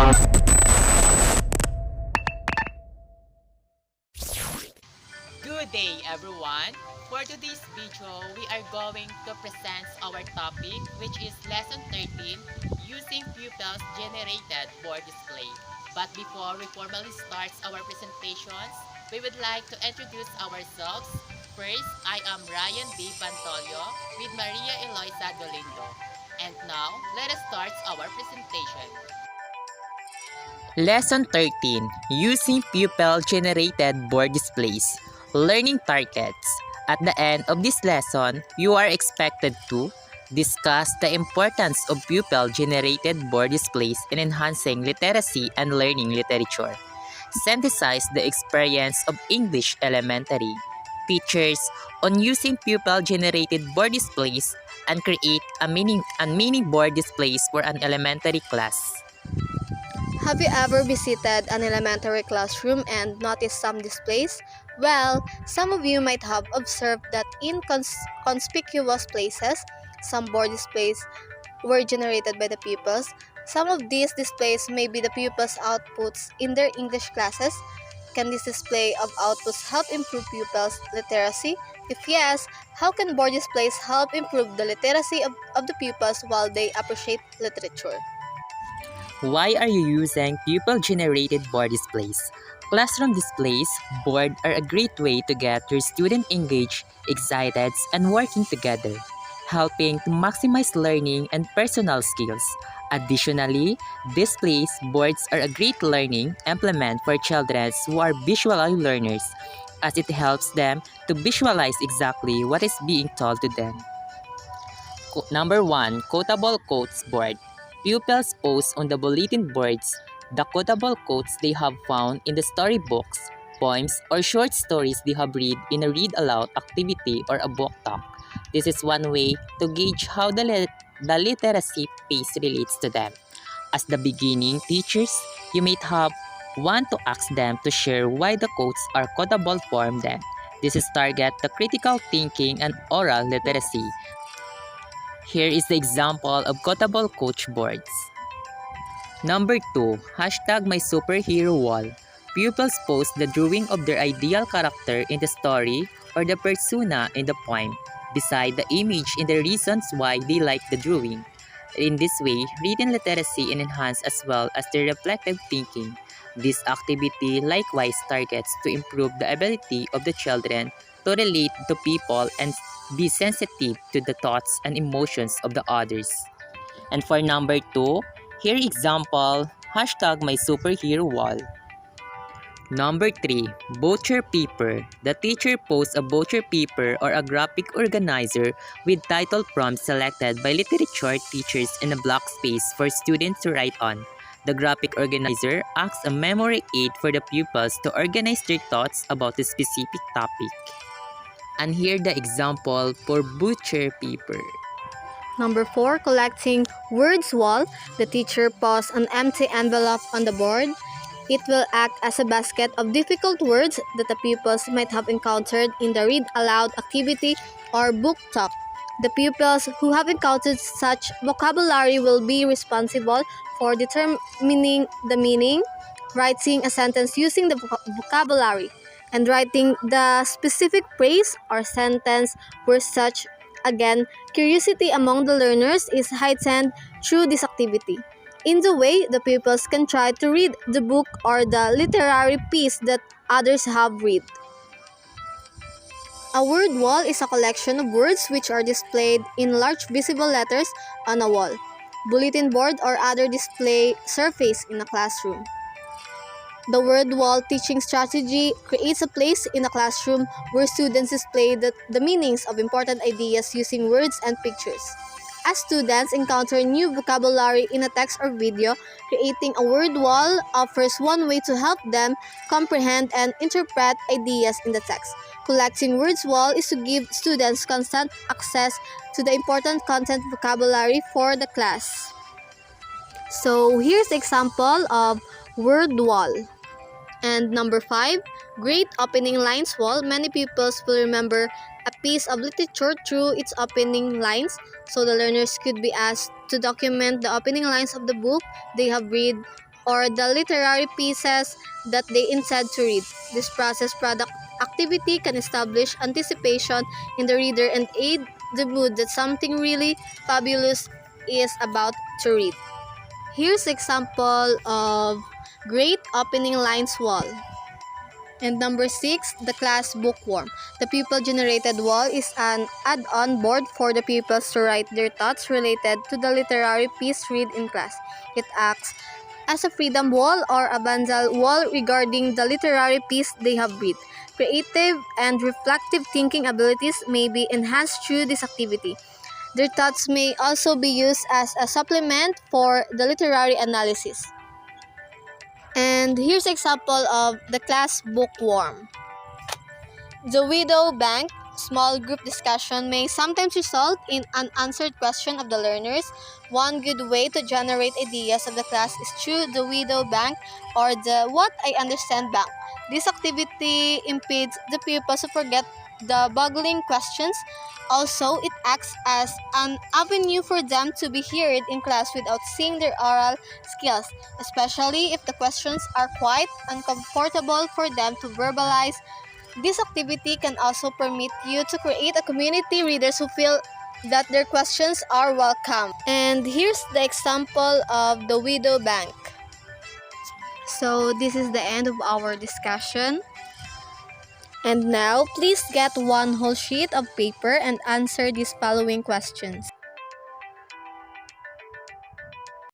Good day, everyone. For today's video, we are going to present our topic, which is Lesson 13, Using Pupils-Generated Board Display. But before we formally start our presentations, we would like to introduce ourselves. First, I am Ryan B. Bantollo with Maria Eloisa Dolendo. And now, let us start our presentation. Lesson 13, Using Pupil-Generated Board Displays. Learning Targets. At the end of this lesson, you are expected to discuss the importance of pupil-generated board displays in enhancing literacy and learning literature. Synthesize the experience of English elementary teachers on using pupil-generated board displays and create a mini board displays for an elementary class. Have you ever visited an elementary classroom and noticed some displays? Well, some of you might have observed that in conspicuous places, some board displays were generated by the pupils. Some of these displays may be the pupils' outputs in their English classes. Can this display of outputs help improve pupils' literacy? If yes, how can board displays help improve the literacy of the pupils while they appreciate literature? Why are you using pupil-generated board displays? Classroom displays board are a great way to get your student engaged, excited, and working together, helping to maximize learning and personal skills. Additionally, displays boards are a great learning implement for children who are visual learners, as it helps them to visualize exactly what is being told to them. Number 1. Quotable Quotes Board. Pupils post on the bulletin boards the quotable quotes they have found in the storybooks, poems, or short stories they have read in a read-aloud activity or a book talk. This is one way to gauge how the literacy pace relates to them. As the beginning teachers, you might want to ask them to share why the quotes are quotable for them. This is target the critical thinking and oral literacy. Here is the example of quotable quote boards. Number 2. #MySuperheroWall. Pupils post the drawing of their ideal character in the story or the persona in the poem, beside the image and the reasons why they like the drawing. In this way, written literacy is enhanced as well as their reflective thinking. This activity likewise targets to improve the ability of the children to relate to people and be sensitive to the thoughts and emotions of the others. And for number 2, here example, #MySuperheroWall. Number 3, Voucher Paper. The teacher posts a voucher paper or a graphic organizer with title prompts selected by literature teachers in a blank space for students to write on. The graphic organizer acts a memory aid for the pupils to organize their thoughts about a specific topic. And here the example for Voucher Paper. Number 4. Collecting words wall. The teacher posts an empty envelope on the board. It will act as a basket of difficult words that the pupils might have encountered in the read-aloud activity or book talk. The pupils who have encountered such vocabulary will be responsible for determining the meaning, writing a sentence using the vocabulary, and writing the specific phrase or sentence where such. Again, curiosity among the learners is heightened through this activity. In the way, the pupils can try to read the book or the literary piece that others have read. A word wall is a collection of words which are displayed in large visible letters on a wall, bulletin board, or other display surface in a classroom. The word wall teaching strategy creates a place in a classroom where students display the meanings of important ideas using words and pictures. As students encounter new vocabulary in a text or video, creating a word wall offers one way to help them comprehend and interpret ideas in the text. Collecting words wall is to give students constant access to the important content vocabulary for the class. So here's the example of word wall. And number 5, great opening lines wall. Many pupils will remember a piece of literature through its opening lines, so the learners could be asked to document the opening lines of the book they have read or the literary pieces that they intend to read. This process product activity can establish anticipation in the reader and aid the mood that something really fabulous is about to read. Here's example of great opening lines wall. And number 6, the class bookworm. The pupil-generated wall is an add-on board for the pupils to write their thoughts related to the literary piece read in class. It acts as a freedom wall or a banzal wall regarding the literary piece they have read. Creative and reflective thinking abilities may be enhanced through this activity. Their thoughts may also be used as a supplement for the literary analysis. And here's example of the class bookworm. The widow bank small group discussion may sometimes result in unanswered question of the learners. One good way to generate ideas of the class is through the widow bank or the what I understand bank. This activity impedes the pupils to forget the boggling questions. Also, it acts as an avenue for them to be heard in class without seeing their oral skills, especially if the questions are quite uncomfortable for them to verbalize. This activity can also permit you to create a community readers who feel that their questions are welcome. And here's the example of the widow bank. So this is the end of our discussion. And now, please get one whole sheet of paper and answer these following questions.